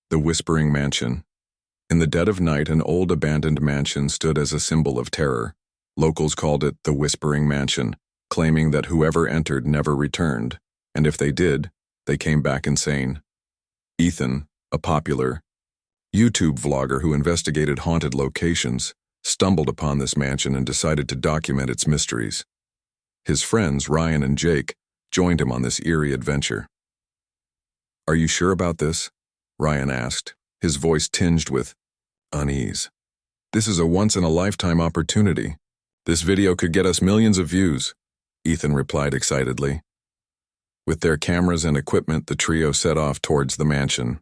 The Whispering Mansion. In the dead of night, an old abandoned mansion stood as a symbol of terror. Locals called it the Whispering Mansion, claiming that whoever entered never returned, and if they did, they came back insane. Ethan, a popular YouTube vlogger who investigated haunted locations, stumbled upon this mansion and decided to document its mysteries. His friends, Ryan and Jake, joined him on this eerie adventure. "Are you sure about this?" Ryan asked, his voice tinged with unease. "This is a once-in-a-lifetime opportunity. This video could get us millions of views," Ethan replied excitedly. With their cameras and equipment, the trio set off towards the mansion.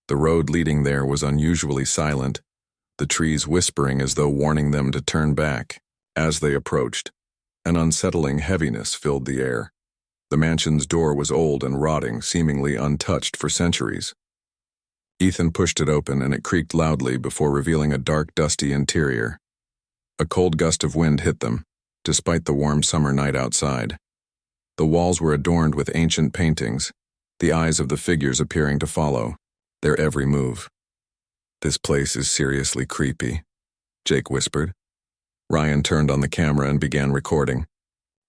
The road leading there was unusually silent, the trees whispering as though warning them to turn back. As they approached, an unsettling heaviness filled the air. The mansion's door was old and rotting, seemingly untouched for centuries. Ethan pushed it open and it creaked loudly before revealing a dark, dusty interior. A cold gust of wind hit them, despite the warm summer night outside. The walls were adorned with ancient paintings, the eyes of the figures appearing to follow their every move. "This place is seriously creepy," Jake whispered. Ryan turned on the camera and began recording.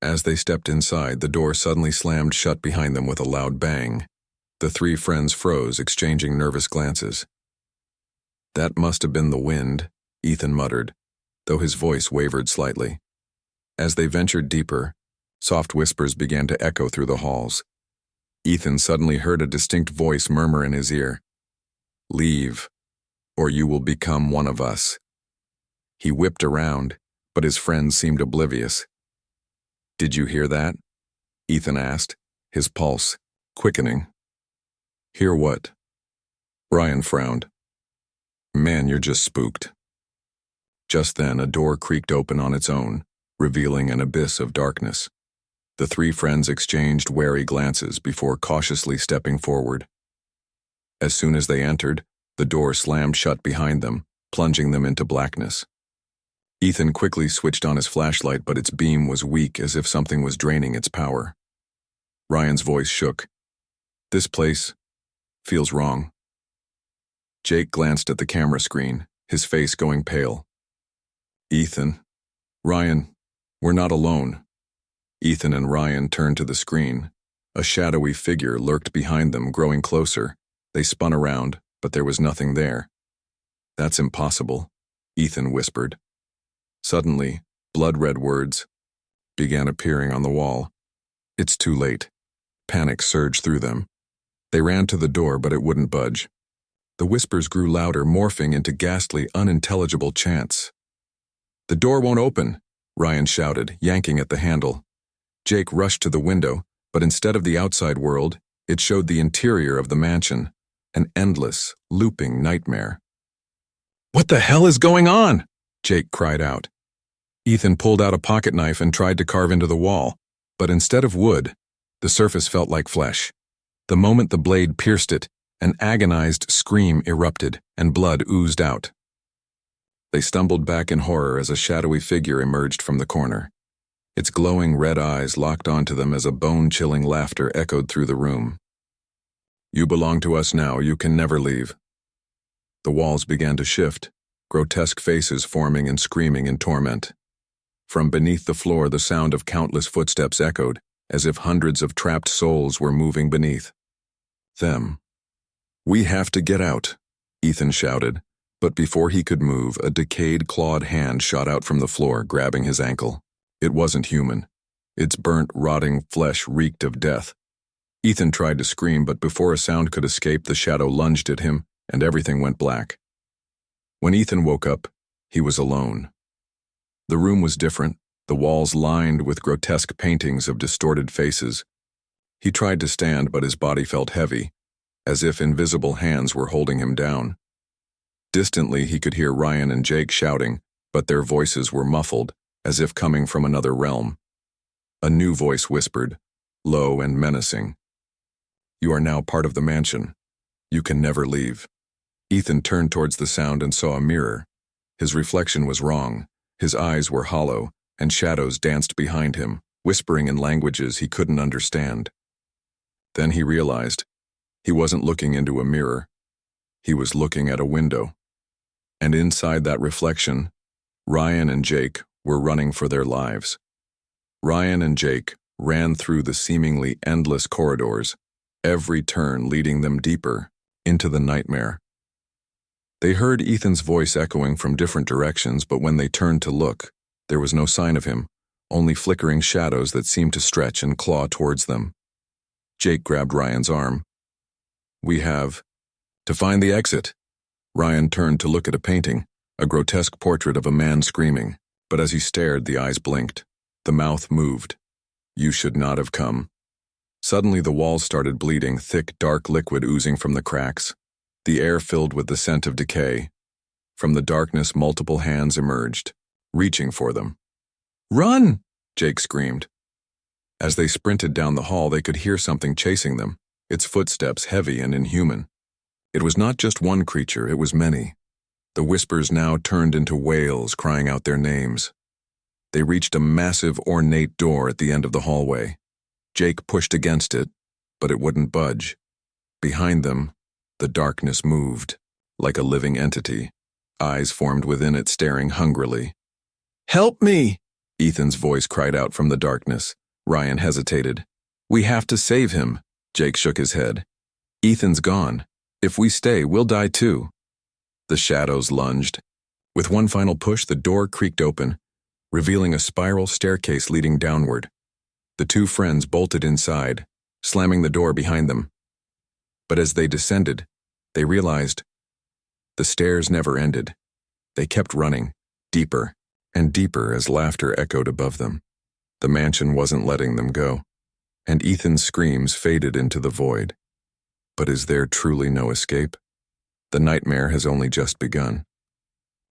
As they stepped inside, the door suddenly slammed shut behind them with a loud bang. The three friends froze, exchanging nervous glances. "That must have been the wind," Ethan muttered, though his voice wavered slightly. As they ventured deeper, soft whispers began to echo through the halls. Ethan suddenly heard a distinct voice murmur in his ear, "Leave, or you will become one of us." He whipped around, but his friends seemed oblivious. "Did you hear that?" Ethan asked, his pulse quickening. "Hear what?" Ryan frowned. "Man, you're just spooked." Just then, a door creaked open on its own, revealing an abyss of darkness. The three friends exchanged wary glances before cautiously stepping forward. As soon as they entered, the door slammed shut behind them, plunging them into blackness. Ethan quickly switched on his flashlight, but its beam was weak, as if something was draining its power. Ryan's voice shook. "This place feels wrong." Jake glanced at the camera screen, his face going pale. "Ethan, Ryan, we're not alone." Ethan and Ryan turned to the screen. A shadowy figure lurked behind them, growing closer. They spun around, but there was nothing there. "That's impossible," Ethan whispered. Suddenly, blood-red words began appearing on the wall. "It's too late." Panic surged through them. They ran to the door, but it wouldn't budge. The whispers grew louder, morphing into ghastly, unintelligible chants. "The door won't open," Ryan shouted, yanking at the handle. Jake rushed to the window, but instead of the outside world, it showed the interior of the mansion, an endless, looping nightmare. "What the hell is going on?" Jake cried out. Ethan pulled out a pocket knife and tried to carve into the wall, but instead of wood, the surface felt like flesh. The moment the blade pierced it, an agonized scream erupted and blood oozed out. They stumbled back in horror as a shadowy figure emerged from the corner. Its glowing red eyes locked onto them as a bone-chilling laughter echoed through the room. "You belong to us now, you can never leave." The walls began to shift, grotesque faces forming and screaming in torment. From beneath the floor, the sound of countless footsteps echoed, as if hundreds of trapped souls were moving beneath them. "We have to get out," Ethan shouted, but before he could move, a decayed, clawed hand shot out from the floor, grabbing his ankle. It wasn't human. Its burnt, rotting flesh reeked of death. Ethan tried to scream, but before a sound could escape, the shadow lunged at him, and everything went black. When Ethan woke up, he was alone. The room was different, the walls lined with grotesque paintings of distorted faces. He tried to stand, but his body felt heavy, as if invisible hands were holding him down. Distantly, he could hear Ryan and Jake shouting, but their voices were muffled, as if coming from another realm. A new voice whispered, low and menacing, "You are now part of the mansion. You can never leave." Ethan turned towards the sound and saw a mirror. His reflection was wrong. His eyes were hollow, and shadows danced behind him, whispering in languages he couldn't understand. Then he realized he wasn't looking into a mirror. He was looking at a window. And inside that reflection, Ryan and Jake were running for their lives. Ryan and Jake ran through the seemingly endless corridors, every turn leading them deeper into the nightmare. They heard Ethan's voice echoing from different directions, but when they turned to look, there was no sign of him, only flickering shadows that seemed to stretch and claw towards them. Jake grabbed Ryan's arm. "We have to find the exit." Ryan turned to look at a painting, a grotesque portrait of a man screaming, but as he stared, the eyes blinked. The mouth moved. "You should not have come." Suddenly the walls started bleeding, thick, dark liquid oozing from the cracks. The air filled with the scent of decay. From the darkness, multiple hands emerged, reaching for them. "Run!" Jake screamed. As they sprinted down the hall, they could hear something chasing them, its footsteps heavy and inhuman. It was not just one creature, it was many. The whispers now turned into wails, crying out their names. They reached a massive, ornate door at the end of the hallway. Jake pushed against it, but it wouldn't budge. Behind them, the darkness moved, like a living entity. Eyes formed within it, staring hungrily. "Help me!" Ethan's voice cried out from the darkness. Ryan hesitated. "We have to save him." Jake shook his head. "Ethan's gone. If we stay, we'll die too." The shadows lunged. With one final push, the door creaked open, revealing a spiral staircase leading downward. The two friends bolted inside, slamming the door behind them. But as they descended, they realized the stairs never ended. They kept running, deeper and deeper as laughter echoed above them. The mansion wasn't letting them go, and Ethan's screams faded into the void. But is there truly no escape? The nightmare has only just begun.